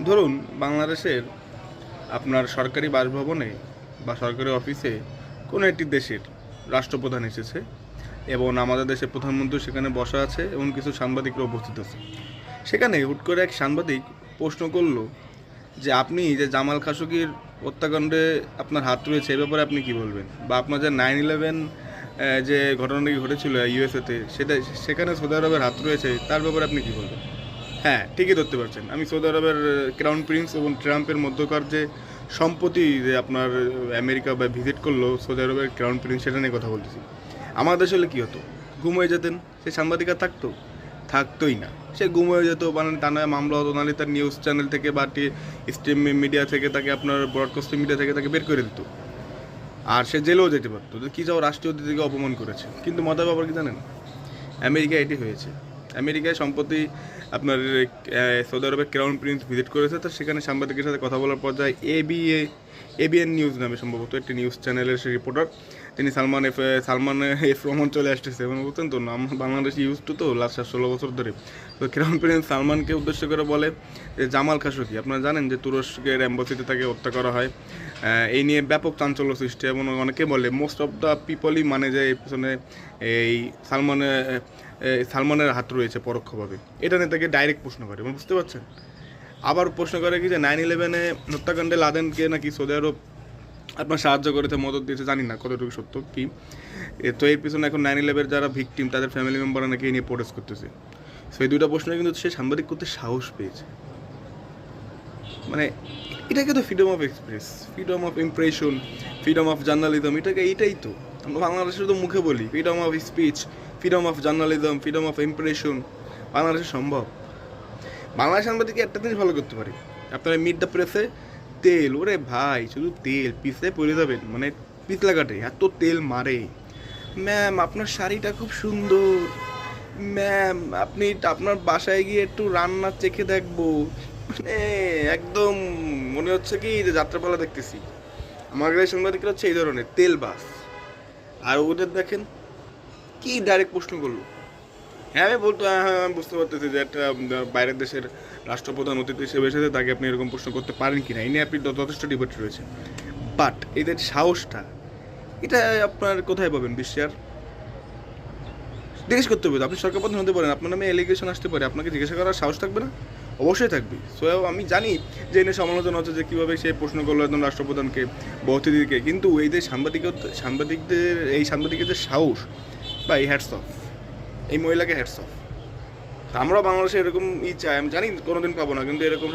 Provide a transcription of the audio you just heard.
ধরুন বাংলাদেশের আপনার সরকারি বাসভবনে বা সরকারি অফিসে কোনো একটি দেশের রাষ্ট্রপ্রধান এসেছে এবং আমাদের দেশের প্রধানমন্ত্রী সেখানে বসা আছে এবং কিছু সাংবাদিকরা উপস্থিত আছে। সেখানে হুট করে এক সাংবাদিক প্রশ্ন করলো যে আপনি যে জামাল খাশোগির হত্যাকাণ্ডে আপনার হাত রয়েছে এ ব্যাপারে আপনি কি বলবেন, বা আপনার যে 9/11 যে ঘটনাটি ঘটেছিল ইউএসএতে সেখানে সৌদি আরবের হাত রয়েছে তার ব্যাপারে আপনি কি বলবেন? হ্যাঁ, ঠিকই ধরতে পারছেন। আমি সৌদি আরবের ক্রাউন প্রিন্স এবং ট্রাম্পের মধ্যকার যে সম্প্রতি যে আপনার আমেরিকা বা ভিজিট করলো সৌদি আরবের ক্রাউন প্রিন্স, সেটা নিয়ে কথা বলতেছি। আমার দেশে হলে কী হতো? গুম হয়ে যেতেন। সে সাংবাদিক আর থাকতো? থাকতোই না। সে গুম হয়ে যেত, মানে টানা মামলা হতো, নাহলে তার নিউজ চ্যানেল থেকে বা স্ট্রিম মিডিয়া থেকে তাকে আপনার ব্রডকাস্টিং মিডিয়া থেকে তাকে বের করে দিত। আর সে জেলেও যেতে পারতো, কী যাও রাষ্ট্রীয় অতিথিকে অপমান করেছে। কিন্তু মজার ব্যাপার কি জানেন? আমেরিকায় এটি হয়েছে। আমেরিকায় সম্প্রতি আপনার সৌদি আরবের ক্রাউন প্রিন্স ভিজিট করেছে, তো সেখানে সাংবাদিকের সাথে কথা বলার পর যায় এবিএন নিউজ নামে সম্ভবত একটি নিউজ চ্যানেলের সে রিপোর্টার, তিনি সালমান এফ রহমান চলে আসতেছে এবং বলতেন তো বাংলাদেশ ইউজ টু তো লাস্ট 16 বছর ধরে। তো ক্রাউন প্রিন্স সালমানকে উদ্দেশ্য করে বলে যে জামাল খাশোগি, আপনারা জানেন যে তুরস্কের অ্যাম্বাসিতে তাকে হত্যা করা হয়। এই নিয়ে ব্যাপক চাঞ্চল্য সৃষ্টি এবং অনেকে বলে মোস্ট অফ দ্য পিপলই মানে যে এর পিছনে এই সালমানের হাত রয়েছে পরোক্ষভাবে। এটা নিয়ে তাকে ডাইরেক্ট প্রশ্ন করে, বুঝতে পারছেন? আবার প্রশ্ন করে কি যে 9/11 হত্যাকাণ্ডে লাদেনকে নাকি সৌদি আরব আপনার সাহায্য করেছে, মদত দিয়েছে, জানি না কতটুকু সত্য কি। তো এর পিছনে এখন 9/11 যারা ভিকটিম তাদের ফ্যামিলি মেম্বাররা নাকি এই নিয়ে প্রোটেস্ট করতেছে। সো এই দুইটা প্রশ্নে কিন্তু সে সাংবাদিক করতে সাহস পেয়েছে। মানে এটাকে তো freedom of express, freedom of impression, freedom of journalism, এটাই তো আমরা বাংলাদেশে তো মুখে বলি freedom of speech, freedom of journalism, freedom of impression. বাংলাদেশে সম্ভব? বাংলা সাংবাদিক একটা জিনিস ভালো করতে পারে, আপনারা মিড দ্য প্রেসে তেল, ওরে ভাই শুধু তেল পিছলে পড়ে যাবেন, মানে পিছলা কাটে এত তেল মারে। ম্যাম আপনার শাড়িটা খুব সুন্দর, ম্যাম আপনি আপনার বাসায় গিয়ে একটু রান্না চেখে দেখবো, মানে একদম মনে হচ্ছে কি যে যাত্রাপালা দেখতেছি। আমাদের সাংবাদিকরা হচ্ছে এই ধরনের তেল বাস। আর ওদের দেখেন কি ডাইরেক্ট প্রশ্ন করলো। হ্যাঁ আমি বলতো, হ্যাঁ আমি বুঝতে পারতেছি যে একটা বাইরের দেশের রাষ্ট্রপ্রধান অতিথি হিসেবে এসেছে, তাকে আপনি এরকম প্রশ্ন করতে পারেন কি না এই নিয়ে আপনি যথেষ্ট ডিবেট রয়েছে। বাট এদের সাহসটা এটা আপনার কোথায় পাবেন বিশ্বে? আর জিজ্ঞেস করতে হবে, আপনি সরকার প্রধান হতে পারেন, আপনার নামে এলিগেশন আসতে পারে, আপনাকে জিজ্ঞাসা করার সাহস থাকবে না? অবশ্যই থাকবে। সো আমি জানি যে এনে সমালোচনা হচ্ছে যে কীভাবে সে প্রশ্ন করলো একজন রাষ্ট্রপ্রধানকে বা অতিথিকে, কিন্তু এই যে সাংবাদিকের যে সাহস বা এই হ্যাটস অফ, এই মহিলাকে হ্যাটস অফ। তা আমরাও বাংলাদেশে এরকম চাই, আমি জানি কোনোদিন পাবো না, কিন্তু এরকম